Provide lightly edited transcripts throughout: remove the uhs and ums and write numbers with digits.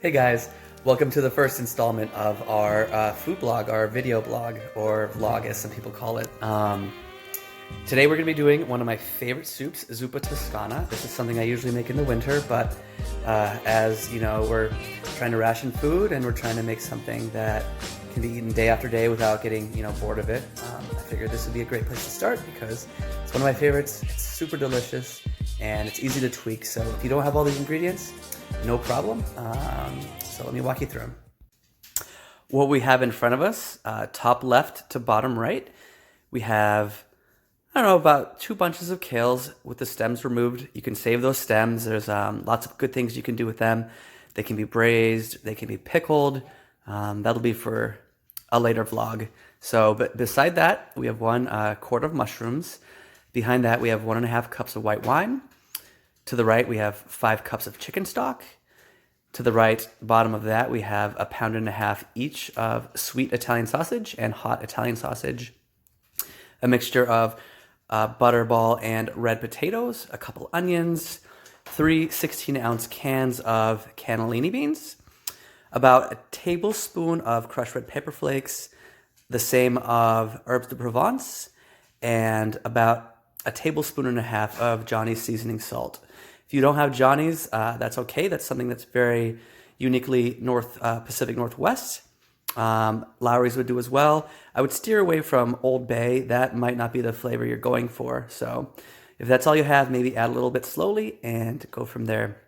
Hey guys, welcome to the first installment of our food blog, our video blog, or vlog as some people call it. Today we're going to be doing one of my favorite soups, Zuppa Toscana. This is something I usually make in the winter, but as you know, we're trying to ration food and we're trying to make something that can be eaten day after day without getting, bored of it. I figured this would be a great place to start because it's one of my favorites. It's super delicious and it's easy to tweak. So if you don't have all these ingredients, no problem. So let me walk you through them. What we have in front of us, top left to bottom right, we have, I don't know, about 2 bunches of kales with the stems removed. You can save those stems. There's lots of good things you can do with them. They can be braised, they can be pickled. That'll be for a later vlog. So, but beside that, we have 1 quart of mushrooms. Behind that, we have 1.5 cups of white wine. To the right, we have 5 cups of chicken stock. To the right, bottom of that, we have 1.5 pounds each of sweet Italian sausage and hot Italian sausage. A mixture of butterball and red potatoes, a couple onions, 3 16-ounce cans of cannellini beans, about 1 tablespoon of crushed red pepper flakes, the same of herbes de Provence, and about 1.5 tablespoons of Johnny's seasoning salt. If you don't have Johnny's, that's okay. That's something that's very uniquely Pacific Northwest. Lowry's would do as well. I would steer away from Old Bay. That might not be the flavor you're going for. So if that's all you have, maybe add a little bit slowly and go from there.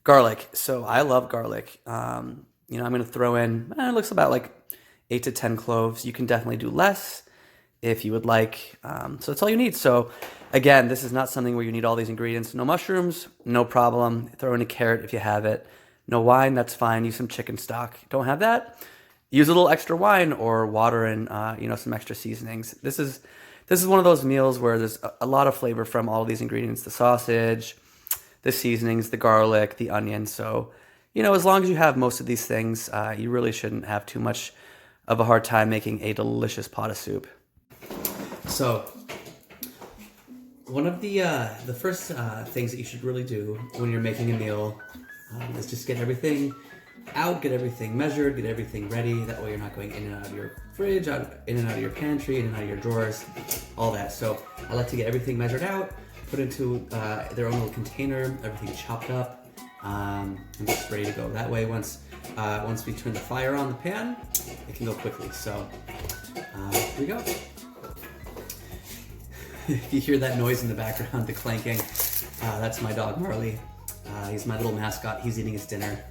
Garlic. So I love garlic. I'm going to throw in, it looks about like 8 to 10 cloves. You can definitely do less if you would like. So that's all you need. So again, this is not something where you need all these ingredients. No mushrooms, no problem. Throw in a carrot if you have it. No wine, that's fine. Use some chicken stock. Don't have that? Use a little extra wine or water and some extra seasonings. This is one of those meals where there's a lot of flavor from all of these ingredients: the sausage, the seasonings, the garlic, the onion. So as long as you have most of these things, you really shouldn't have too much of a hard time making a delicious pot of soup. So one of the first things that you should really do when you're making a meal is just get everything out, get everything measured, get everything ready. That way you're not going in and out of your fridge, in and out of your pantry, in and out of your drawers, all that. So I like to get everything measured out, put into their own little container, everything chopped up, and just ready to go. That way once we turn the fire on the pan, it can go quickly. So here we go. If you hear that noise in the background, the clanking, that's my dog Marley. He's my little mascot. He's eating his dinner.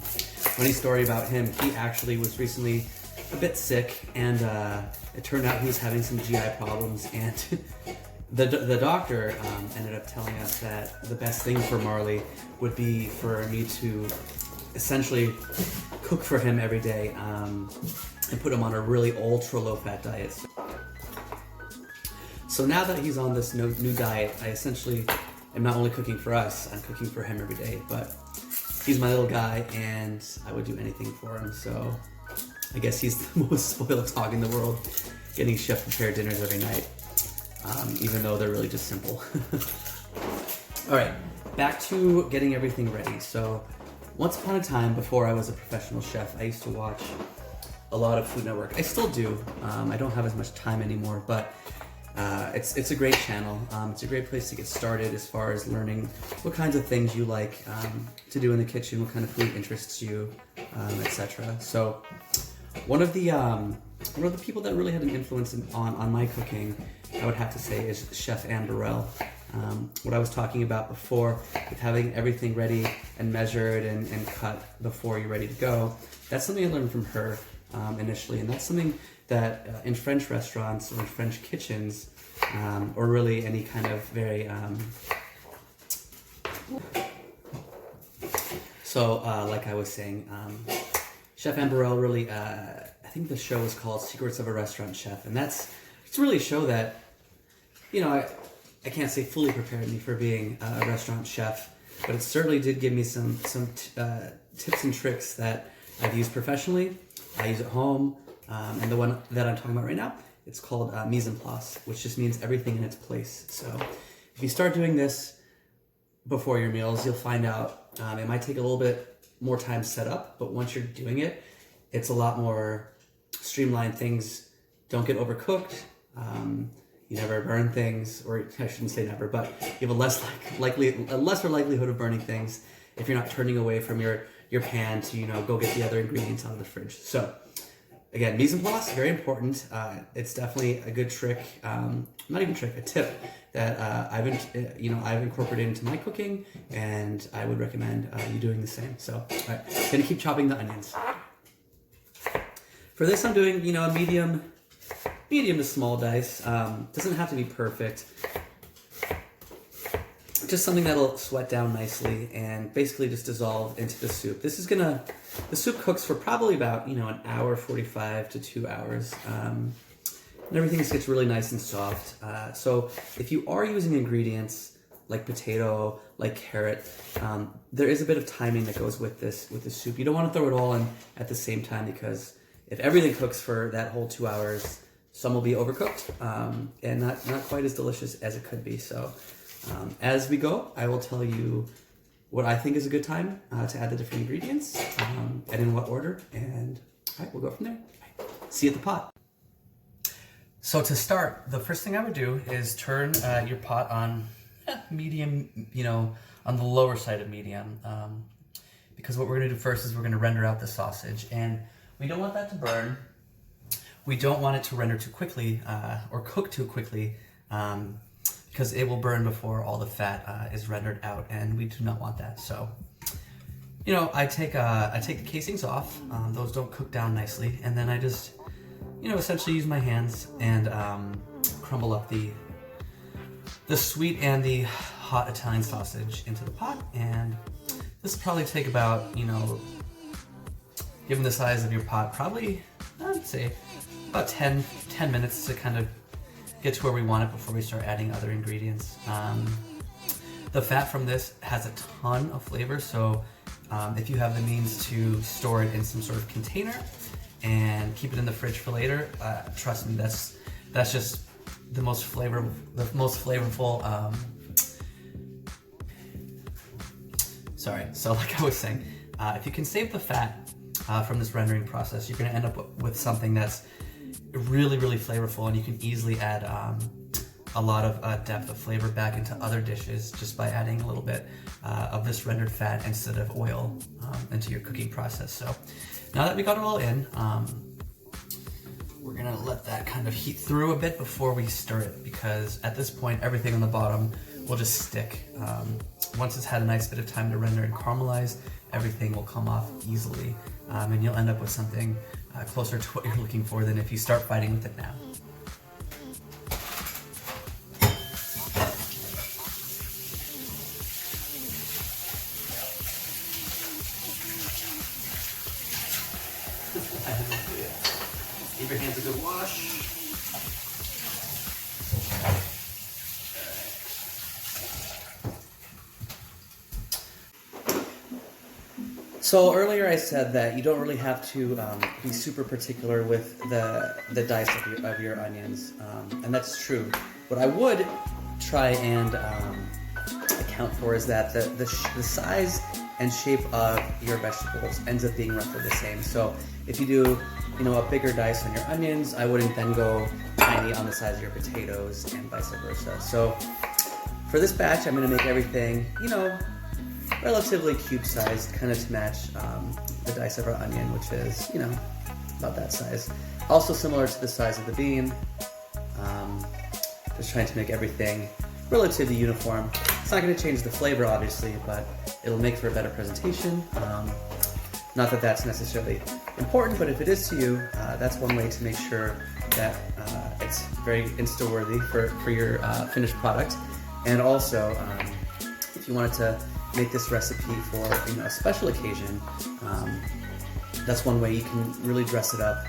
Funny story about him, he actually was recently a bit sick, and it turned out he was having some GI problems, and the doctor ended up telling us that the best thing for Marley would be for me to essentially cook for him every day and put him on a really ultra low-fat diet. So now that he's on this new diet, I essentially am not only cooking for us, I'm cooking for him every day. But he's my little guy, and I would do anything for him. So I guess he's the most spoiled dog in the world, getting chef-prepared dinners every night, even though they're really just simple. All right, back to getting everything ready. So once upon a time, before I was a professional chef, I used to watch a lot of Food Network. I still do. I don't have as much time anymore, but it's a great channel. It's a great place to get started as far as learning what kinds of things you like to do in the kitchen, what kind of food interests you, etc. So one of the people that really had an influence on my cooking, I would have to say, is Chef Anne Burrell. What I was talking about before with having everything ready and measured and cut before you're ready to go, that's something I learned from her initially, and that's something that in French restaurants or in French kitchens, or really any kind of very... like I was saying, Chef Anne Burrell really, I think the show is called Secrets of a Restaurant Chef, and it's really a show that, I can't say fully prepared me for being a restaurant chef, but it certainly did give me some tips and tricks that I've used professionally, I use at home. And the one that I'm talking about right now, it's called mise en place, which just means everything in its place. So if you start doing this before your meals, you'll find out it might take a little bit more time set up, but once you're doing it, it's a lot more streamlined. Things don't get overcooked. You never burn things, or I shouldn't say never, but you have a lesser likelihood of burning things if you're not turning away from your pan to, go get the other ingredients out of the fridge. So again, mise en place, very important. It's definitely a good trick, not even trick, a tip that I've incorporated into my cooking, and I would recommend you doing the same. So, all right, gonna keep chopping the onions. For this, I'm doing, a medium to small dice. Doesn't have to be perfect. Just something that'll sweat down nicely and basically just dissolve into the soup. The soup cooks for probably about, an hour 45 to 2 hours. And everything just gets really nice and soft. So if you are using ingredients like potato, like carrot, there is a bit of timing that goes with the soup. You don't want to throw it all in at the same time, because if everything cooks for that whole 2 hours, some will be overcooked and not quite as delicious as it could be. So as we go, I will tell you what I think is a good time to add the different ingredients and in what order. And all right, we'll go from there. See you at the pot. So to start, the first thing I would do is turn your pot on medium, on the lower side of medium. Because what we're going to do first is we're going to render out the sausage. And we don't want that to burn. We don't want it to render too quickly or cook too quickly, because it will burn before all the fat is rendered out, and we do not want that. So, I take the casings off. Those don't cook down nicely, and then I just, essentially use my hands and crumble up the sweet and the hot Italian sausage into the pot. And this will probably take about, given the size of your pot, probably, I'd say, about 10 minutes to kind of get to where we want it before we start adding other ingredients. The fat from this has a ton of flavor, so if you have the means to store it in some sort of container and keep it in the fridge for later, trust me, that's just the most flavorful. So like I was saying, if you can save the fat from this rendering process, you're going to end up with something that's really, really flavorful, and you can easily add a lot of depth of flavor back into other dishes just by adding a little bit of this rendered fat instead of oil into your cooking process. So now that we got it all in, we're gonna let that kind of heat through a bit before we stir it, because at this point everything on the bottom will just stick. Once it's had a nice bit of time to render and caramelize, everything will come off easily, and you'll end up with something closer to what you're looking for than if you start fighting with it now. Give your hands a good wash. So earlier I said that you don't really have to be super particular with the dice of your onions, and that's true. What I would try and account for is that the size and shape of your vegetables ends up being roughly the same. So if you do a bigger dice on your onions, I wouldn't then go tiny on the size of your potatoes, and vice versa. So for this batch, I'm going to make everything relatively cube-sized, kind of to match the dice of our onion, which is, about that size. Also similar to the size of the bean. Just trying to make everything relatively uniform. It's not going to change the flavor, obviously, but it'll make for a better presentation. Not that that's necessarily important, but if it is to you, that's one way to make sure that it's very Insta-worthy for your finished product. And also, if you wanted to make this recipe for a special occasion, that's one way you can really dress it up,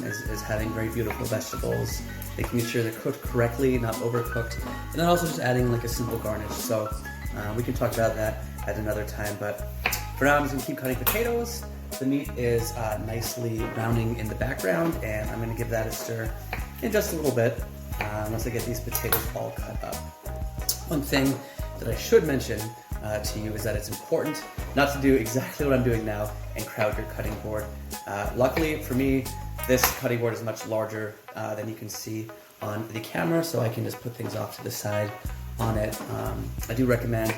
is having very beautiful vegetables, making sure they're cooked correctly, not overcooked, and then also just adding like a simple garnish. So we can talk about that at another time, but for now I'm just going to keep cutting potatoes. The meat is nicely browning in the background, and I'm going to give that a stir in just a little bit once I get these potatoes all cut up. One thing that I should mention to you is that it's important not to do exactly what I'm doing now and crowd your cutting board. Luckily for me, this cutting board is much larger than you can see on the camera, so I can just put things off to the side on it. I do recommend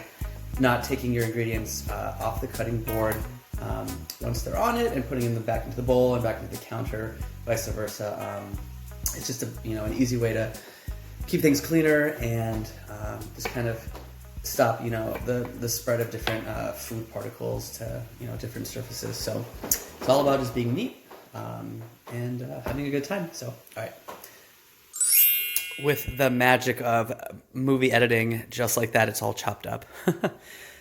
not taking your ingredients off the cutting board once they're on it and putting them back into the bowl and back into the counter, vice versa. It's just an easy way to keep things cleaner and just kind of stop the spread of different food particles to different surfaces. So it's all about just being neat and having a good time. So all right. With the magic of movie editing, just like that, it's all chopped up.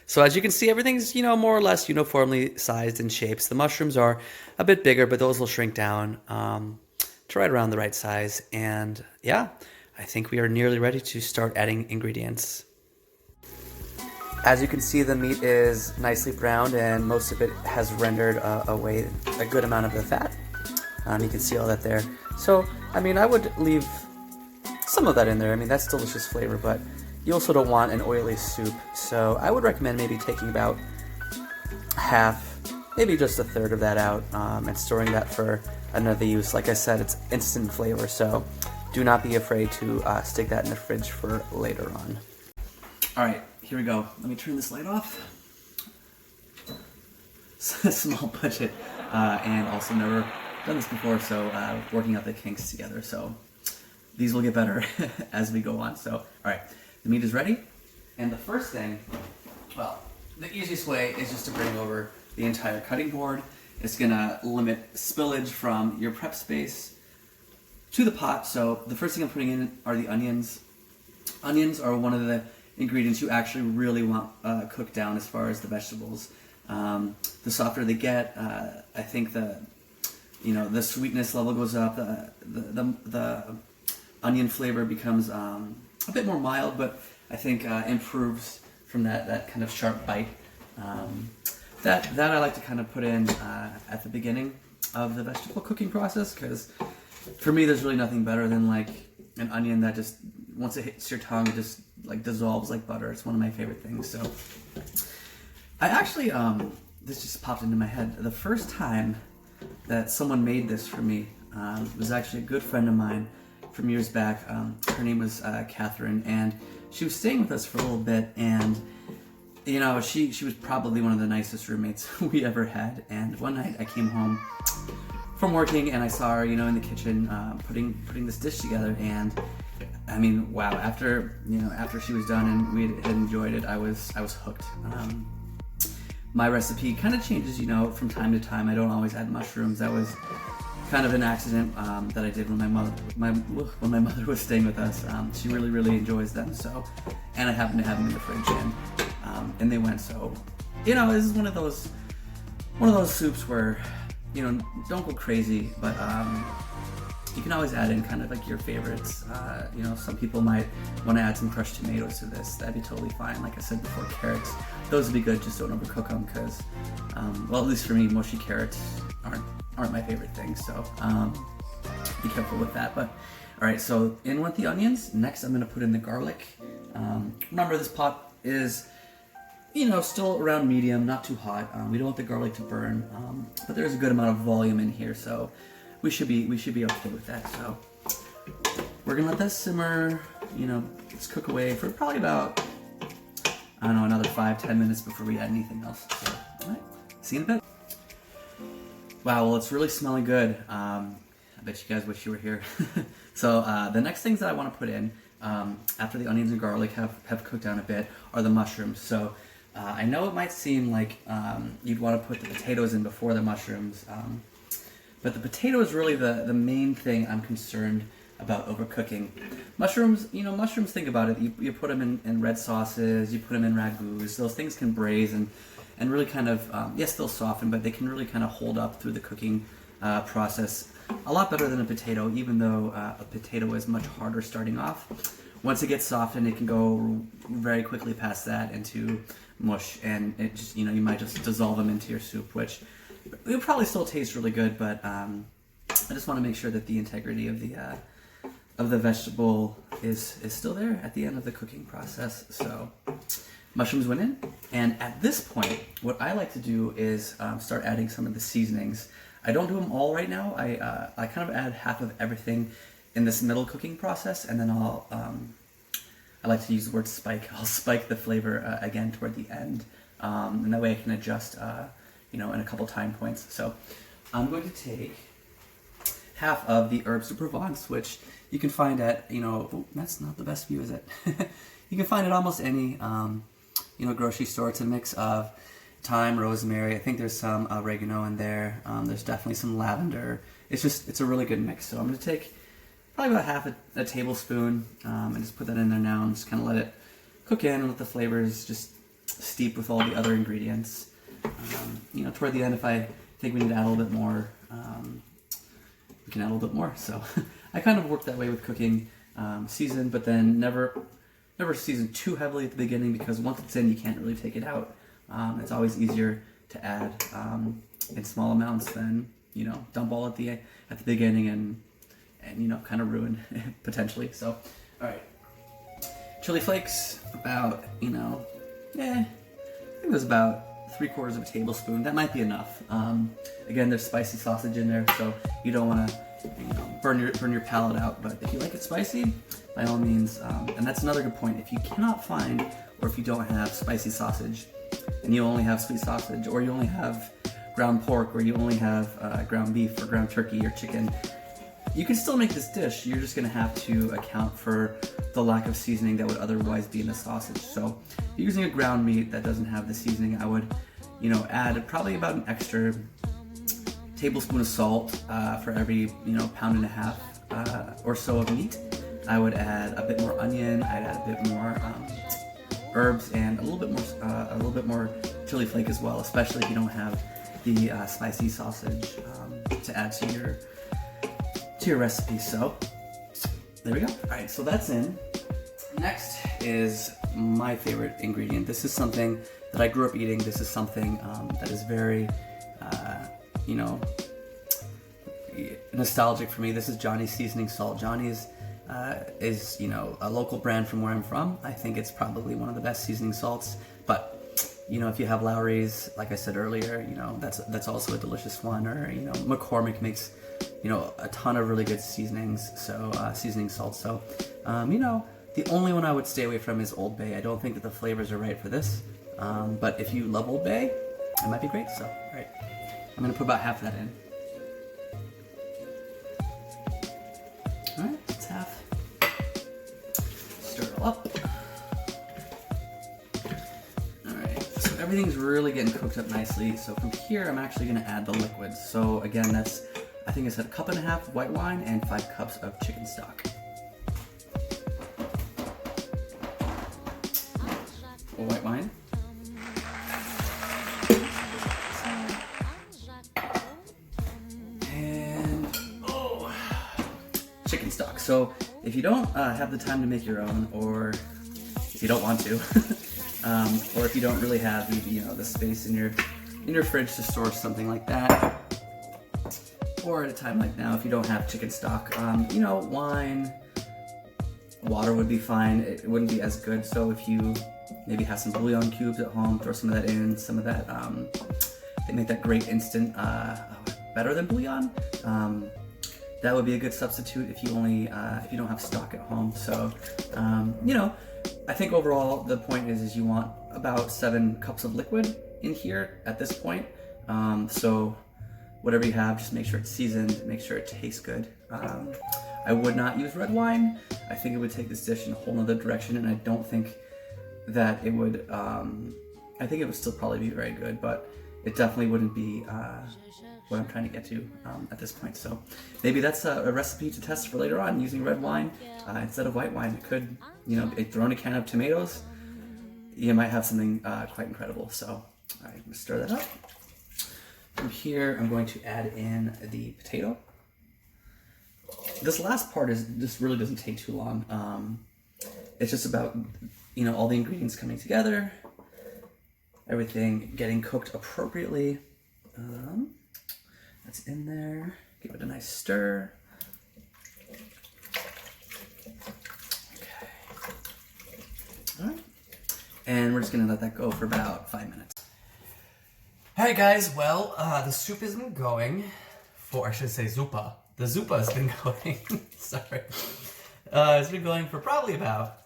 So as you can see, everything's, more or less uniformly sized in shapes. The mushrooms are a bit bigger, but those will shrink down to right around the right size. And yeah, I think we are nearly ready to start adding ingredients. As you can see, the meat is nicely browned and most of it has rendered away a good amount of the fat. You can see all that there. So, I would leave some of that in there. That's delicious flavor, but you also don't want an oily soup. So I would recommend maybe taking about half, maybe just a third of that out and storing that for another use. Like I said, it's instant flavor, so do not be afraid to stick that in the fridge for later on. All right, here we go. Let me turn this light off. Small budget, and also never done this before, so working out the kinks together. So these will get better as we go on. So, all right, the meat is ready. And the first thing, well, the easiest way is just to bring over the entire cutting board. It's gonna limit spillage from your prep space to the pot. So the first thing I'm putting in are the onions. Onions are one of the ingredients you actually really want cooked down as far as the vegetables. The softer they get, I think the sweetness level goes up. The onion flavor becomes a bit more mild, but I think improves from that kind of sharp bite. That I like to kind of put in at the beginning of the vegetable cooking process, because for me there's really nothing better than like an onion that just, once it hits your tongue, it just like dissolves like butter. It's one of my favorite things. So I actually, this just popped into my head. The first time that someone made this for me was actually a good friend of mine from years back. Her name was Catherine, and she was staying with us for a little bit, and she was probably one of the nicest roommates we ever had. And one night I came home from working and I saw her, in the kitchen putting this dish together, and wow, after she was done and we had enjoyed it, I was hooked. My recipe kind of changes, from time to time. I don't always add mushrooms. That was kind of an accident that I did when my mother was staying with us. She really enjoys them, so, and I happened to have them in the fridge, and they went. So, this is one of those soups where, don't go crazy, but you can always add in kind of like your favorites. Some people might want to add some crushed tomatoes to this. That'd be totally fine. Like I said before, carrots, those would be good. Just don't overcook them, because, well, at least for me, mushy carrots aren't my favorite thing. So be careful with that. But all right, so in with the onions. Next, I'm going to put in the garlic. Remember, this pot is, still around medium, not too hot. We don't want the garlic to burn, but there's a good amount of volume in here, so we should be okay with that. So we're gonna let that simmer, just cook away for probably about, I don't know, another 5-10 minutes before we add anything else. So, all right, see you in a bit. Wow, well, it's really smelling good. I bet you guys wish you were here. So the next things that I want to put in after the onions and garlic have cooked down a bit are the mushrooms. So I know it might seem like you'd want to put the potatoes in before the mushrooms, but the potato is really the main thing I'm concerned about overcooking. Mushrooms, think about it. You put them in red sauces, you put them in ragouts. Those things can braise and really kind of, yes, they'll soften, but they can really kind of hold up through the cooking process a lot better than a potato, even though a potato is much harder starting off. Once it gets softened, it can go very quickly past that into mush, and it just, you might just dissolve them into your soup, which it probably still tastes really good, but I just want to make sure that the integrity of the vegetable is still there at the end of the cooking process. So mushrooms went in. And at this point, what I like to do is start adding some of the seasonings. I don't do them all right now. I kind of add half of everything in this middle cooking process, and then I like to use the word spike. I'll spike the flavor again toward the end, and that way I can adjust, in a couple time points. So I'm going to take half of the herbes de Provence, which you can find at, oh, that's not the best view, is it? You can find at almost any, grocery store. It's a mix of thyme, rosemary. I think there's some oregano in there. There's definitely some lavender. It's a really good mix. So I'm going to take probably about half a tablespoon and just put that in there now and just kind of let it cook in and let the flavors just steep with all the other ingredients. Toward the end, if I think we need to add a little bit more, we can add a little bit more. So I kind of work that way with cooking. Season, but then never season too heavily at the beginning, because once it's in, you can't really take it out. It's always easier to add in small amounts than dump all at the beginning and kind of ruin potentially. So, all right, chili flakes, about I think it was about 3/4 of a tablespoon. That might be enough. Again, there's spicy sausage in there, so you don't want to burn your palate out. But if you like it spicy, by all means. And that's another good point. If you cannot find, or if you don't have spicy sausage, and you only have sweet sausage, or you only have ground pork, or you only have ground beef or ground turkey or chicken, you can still make this dish. You're just going to have to account for the lack of seasoning that would otherwise be in the sausage. So if you're using a ground meat that doesn't have the seasoning, I would add probably about an extra tablespoon of salt for every pound and a half or so of meat. I would add a bit more onion. I'd add a bit more herbs and a little bit more chili flake as well, especially if you don't have the spicy sausage to add to your recipe. So there we go. All right, so that's in. Next is my favorite ingredient. This is something that I grew up eating. This is something that is very nostalgic for me. This is Johnny's seasoning salt. Johnny's is a local brand from where I'm from. I think it's probably one of the best seasoning salts. But if you have Lowry's, like I said earlier, that's also a delicious one. Or McCormick makes a ton of really good seasonings. So seasoning salts. So the only one I would stay away from is Old Bay. I don't think that the flavors are right for this. But if you love Old Bay, it might be great. So all right, I'm gonna put about half of that in. All right, that's half. Stir it all up. All right, so everything's really getting cooked up nicely. So from here, I'm actually gonna add the liquids. So again, that's, I think I said 1.5 cups white wine and 5 cups of chicken stock. White wine. Chicken stock. So if you don't have the time to make your own, or if you don't want to, or if you don't really have the space in your fridge to store something like that, or at a time like now, if you don't have chicken stock, wine, water would be fine. It wouldn't be as good. So if you maybe have some bouillon cubes at home, throw some of that in. Some of that, they make that great instant, better than bouillon. That would be a good substitute if you don't have stock at home. So, I think overall the point is you want about 7 cups of liquid in here at this point. So whatever you have, just make sure it's seasoned, make sure it tastes good. I would not use red wine. I think it would take this dish in a whole nother direction, and I don't think that it would, I think it would still probably be very good, but it definitely wouldn't be what I'm trying to get to at this point. So maybe that's a recipe to test for later on, using red wine instead of white wine. It could, throw in a can of tomatoes, you might have something quite incredible. So all right, I'm gonna stir that up. From here, I'm going to add in the potato. This last part really doesn't take too long. It's just about, all the ingredients coming together, everything getting cooked appropriately. That's in there. Give it a nice stir. Okay. All right. and we're just gonna let that go for about 5 minutes. All right, guys. Well, the soup has been going for, I should say, Zuppa. The Zuppa has been going. Sorry, it's been going for probably about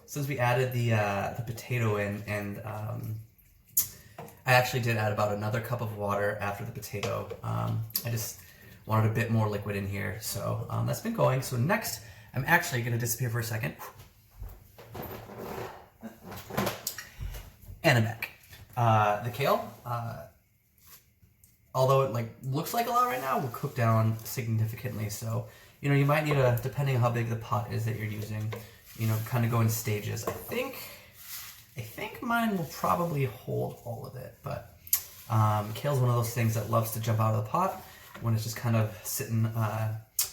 since we added the potato in, and I actually did add about another cup of water after the potato. I just wanted a bit more liquid in here, so that's been going. So next, I'm actually going to disappear for a second. And I'm back. The kale, although it looks like a lot right now, will cook down significantly. So, you know, you might need to, depending on how big the pot is that you're using, you know, kind of go in stages. I think mine will probably hold all of it, but kale's one of those things that loves to jump out of the pot when it's just kind of sitting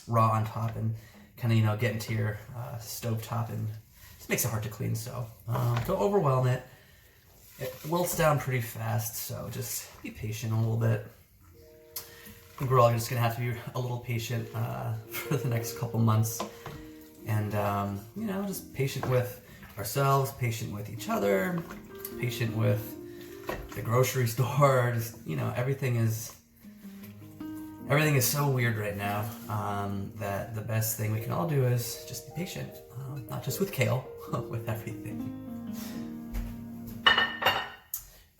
raw on top and kind of, you know, get into your stove top, and just makes it hard to clean. So don't overwhelm it. It wilts down pretty fast, so just be patient a little bit. I think we're all just gonna have to be a little patient for the next couple months, and you know, just patient with ourselves, patient with each other, patient with the grocery store. Just, you know, everything is so weird right now that the best thing we can all do is just be patient, not just with kale, with everything.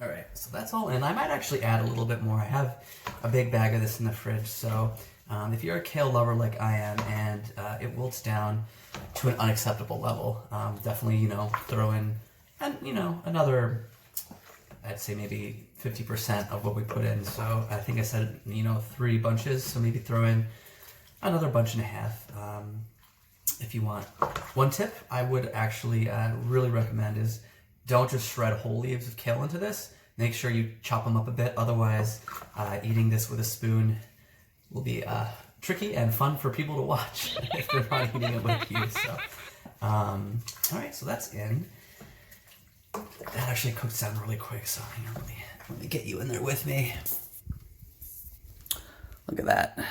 All right, so that's all in. I might actually add a little bit more. I have a big bag of this in the fridge, so if you're a kale lover like I am and it wilts down to an unacceptable level, definitely, you know, throw in, and you know, another, I'd say maybe 50% of what we put in. So I think I said, you know, 3 bunches, so maybe throw in another bunch and a half if you want. One tip I would actually really recommend is don't just shred whole leaves of kale into this. Make sure you chop them up a bit, otherwise eating this with a spoon will be tricky and fun for people to watch if they're not eating it with you. So, all right, so that's in. That actually cooked down really quick, so hang on, let me get you in there with me. Look at that.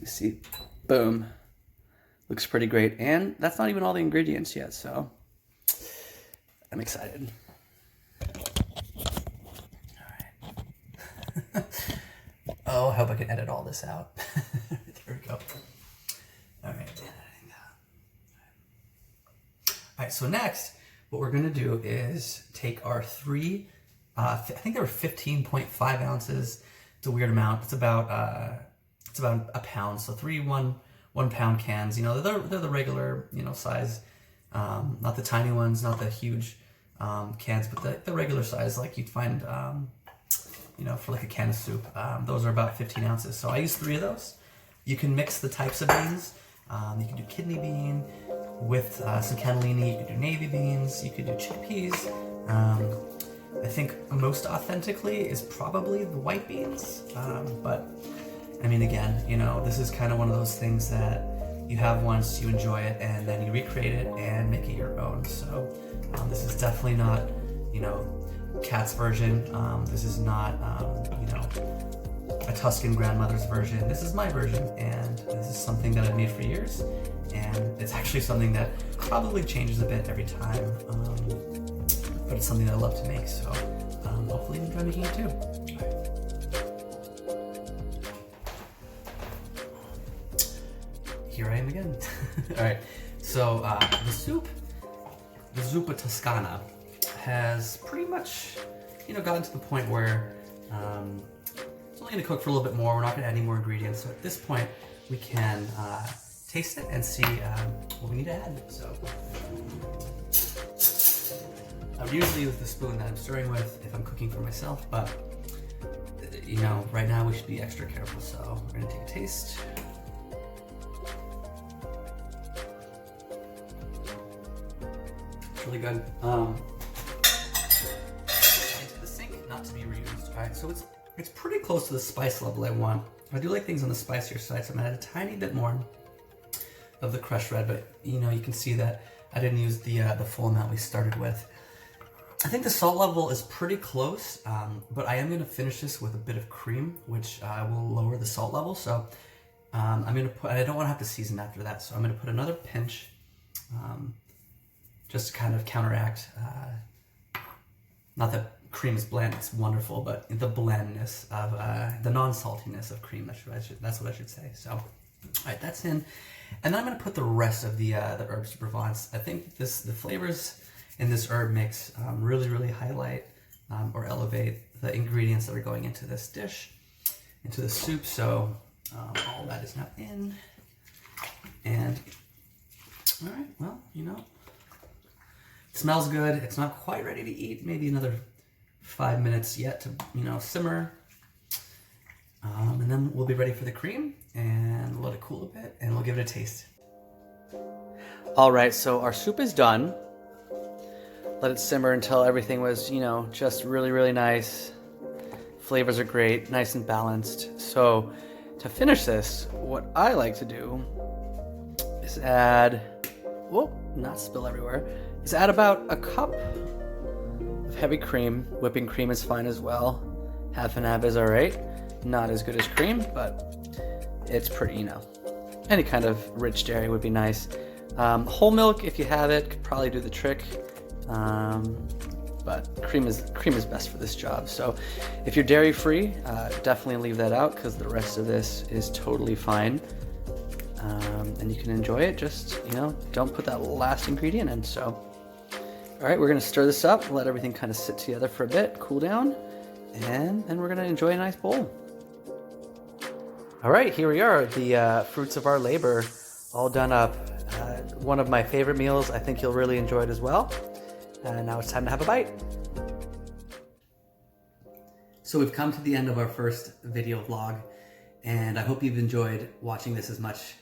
You see, boom. Looks pretty great, and that's not even all the ingredients yet, so I'm excited. All right. Oh, I hope I can edit all this out. There we go. All right. All right, so next, what we're gonna do is take our 3, I think they were 15.5 ounces. It's a weird amount. It's about a pound. So 3 one pound cans. You know, they're the regular, you know, size, not the tiny ones, not the huge cans, but the regular size like you'd find, you know, for like a can of soup. Those are about 15 ounces. So I use 3 of those. You can mix the types of beans. You can do kidney bean with some cannellini. You could do navy beans. You could do chickpeas. I think most authentically is probably the white beans. But I mean, again, you know, this is kind of one of those things that you have once, you enjoy it, and then you recreate it and make it your own. So this is definitely not, you know, Kat's version. This is not, you know, a Tuscan grandmother's version. This is my version, and this is something that I've made for years, and it's actually something that probably changes a bit every time, but it's something that I love to make, so hopefully you enjoy making it too. Here I am again. All right, so the soup, the Zuppa Toscana, has pretty much, you know, gotten to the point where it's only going to cook for a little bit more. We're not going to add any more ingredients. So at this point, we can taste it and see what we need to add. So I would usually use the spoon that I'm stirring with if I'm cooking for myself, but you know, right now we should be extra careful. So we're going to take a taste. Really good. Into the sink, not to be reused. All right, so it's pretty close to the spice level I want. I do like things on the spicier side, so I'm gonna add a tiny bit more of the crushed red, but you know, you can see that I didn't use the full amount we started with. I think the salt level is pretty close, but I am gonna finish this with a bit of cream, which will lower the salt level. So I'm gonna put, I don't wanna have to season after that, so I'm gonna put another pinch. just to kind of counteract, not that cream is bland, it's wonderful, but the blandness of, the non-saltiness of cream, that's what I should say. So, all right, that's in. And then I'm gonna put the rest of the herbs de Provence. I think the flavors in this herb mix really highlight or elevate the ingredients that are going into this dish, into the soup. So all that is now in. And all right, well, you know, it smells good. It's not quite ready to eat. Maybe another 5 minutes yet to, you know, simmer. And then we'll be ready for the cream, and let it cool a bit, and we'll give it a taste. All right, so our soup is done. Let it simmer until everything was, you know, just really nice. Flavors are great, nice and balanced. So to finish this, what I like to do is add, whoop, not spill everywhere, is add about a cup of heavy cream. Whipping cream is fine as well. Half and half is all right. Not as good as cream, but it's pretty, you know, any kind of rich dairy would be nice. Whole milk, if you have it, could probably do the trick. But cream is best for this job. So if you're dairy free, definitely leave that out, because the rest of this is totally fine. And you can enjoy it, just, you know, don't put that last ingredient in. So, all right, we're gonna stir this up, let everything kind of sit together for a bit, cool down, and then we're gonna enjoy a nice bowl. All right, here we are, the fruits of our labor, all done up. One of my favorite meals. I think you'll really enjoy it as well. Now it's time to have a bite. So we've come to the end of our first video vlog, and I hope you've enjoyed watching this as much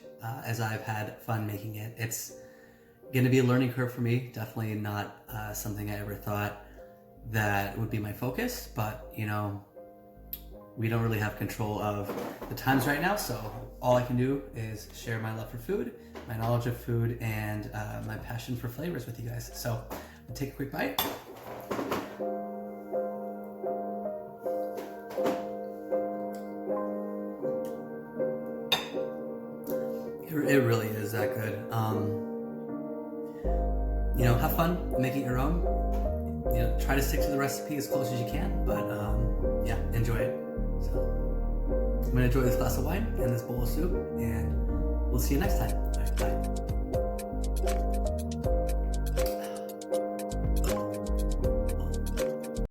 as I've had fun making it. It's gonna be a learning curve for me. Definitely not something I ever thought that would be my focus, but you know, we don't really have control of the times right now, so all I can do is share my love for food, my knowledge of food, and my passion for flavors with you guys. So I'll take a quick bite. It really is that good. You know, have fun making your own. You know, try to stick to the recipe as close as you can, but yeah, enjoy it. So I'm gonna enjoy this glass of wine and this bowl of soup, and we'll see you next time. All right, bye.